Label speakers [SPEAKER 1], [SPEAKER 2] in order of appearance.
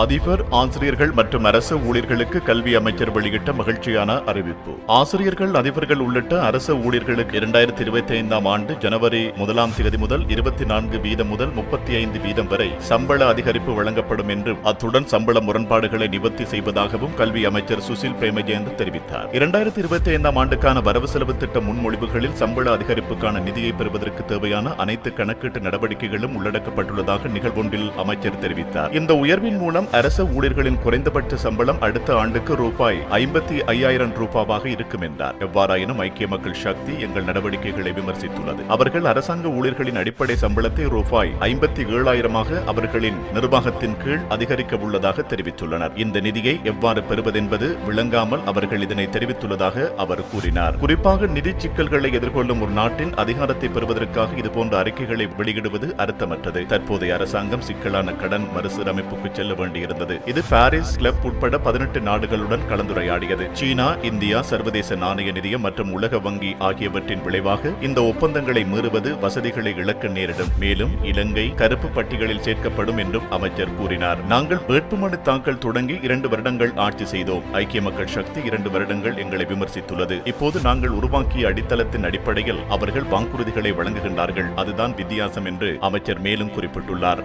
[SPEAKER 1] அதிபர், ஆசிரியர்கள் மற்றும் அரசு ஊழியர்களுக்கு கல்வி அமைச்சர் வெளியிட்ட மகிழ்ச்சியான அறிவிப்பு. ஆசிரியர்கள், அதிபர்கள் உள்ளிட்ட அரசு ஊழியர்களுக்கு 2025 ஆண்டு ஜனவரி 1 முதல் 24% முதல் 35% வரை சம்பள அதிகரிப்பு வழங்கப்படும் என்றும் அத்துடன் சம்பள முரண்பாடுகளை நிவர்த்தி செய்வதாகவும் கல்வி அமைச்சர் சுசில் பிரேமஜயந்த தெரிவித்தார். 2025 ஆண்டுக்கான வரவு செலவு திட்ட முன்மொழிவுகளில் சம்பள அதிகரிப்புக்கான நிதியை பெறுவதற்கு தேவையான அனைத்து கணக்கீட்டு நடவடிக்கைகளும் உள்ளடக்கப்பட்டுள்ளதாக நிகழ்வொன்றில் அமைச்சர் தெரிவித்தார். இந்த உயர்வின் மூலம் அரசு ஊழியர்களின் குறைந்தபட்ச சம்பளம் அடுத்த ஆண்டுக்கு ரூபாய் 55,000 இருக்கும் என்றார். எவ்வாறாயினும் ஐக்கிய மக்கள் சக்தி எங்கள் நடவடிக்கைகளை விமர்சித்துள்ளது. அவர்கள் அரசாங்க ஊழியர்களின் அடிப்படை சம்பளத்தை ரூபாய் 57,000 அவர்களின் நிர்வாகத்தின் கீழ் அதிகரிக்க உள்ளதாக தெரிவித்துள்ளனர். இந்த நிதியை எவ்வாறு பெறுவதென்பது விளங்காமல் அவர்கள் இதனை தெரிவித்துள்ளதாக அவர் கூறினார். குறிப்பாக நிதி சிக்கல்களை எதிர்கொள்ளும் ஒரு நாட்டின் அதிகாரத்தை பெறுவதற்காக இதுபோன்ற அறிக்கைகளை வெளியிடுவது அர்த்தமற்றது. தற்போதைய அரசாங்கம் சிக்கலான கடன் மறுசீரமைப்புக்கு செல்ல வேண்டியிருந்தது. இது பாரிஸ் கிளப் உட்பட 18 நாடுகளுடன் கலந்துரையாடியது. சீனா, இந்தியா, சர்வதேச நாணய நிதியம் மற்றும் உலக வங்கி ஆகியவற்றின் விளைவாக இந்த ஒப்பந்தங்களை மீறுவது வசதிகளை இழக்க நேரிடும். மேலும் இலங்கை கருப்பு பட்டியலில் சேர்க்கப்படும் என்றும் அமைச்சர் கூறினார். நாங்கள் வேட்புமனு தாக்கல் தொடங்கி 2 வருடங்கள் ஆட்சி செய்தோம். ஐக்கிய மக்கள் சக்தி 2 வருடங்கள் எங்களை விமர்சித்துள்ளது. இப்போது நாங்கள் உருவாக்கிய அடித்தளத்தின் அடிப்படையில் அவர்கள் வாக்குறுதிகளை வழங்குகின்றார்கள். அதுதான் வித்தியாசம் என்று அமைச்சர் மேலும் குறிப்பிட்டுள்ளார்.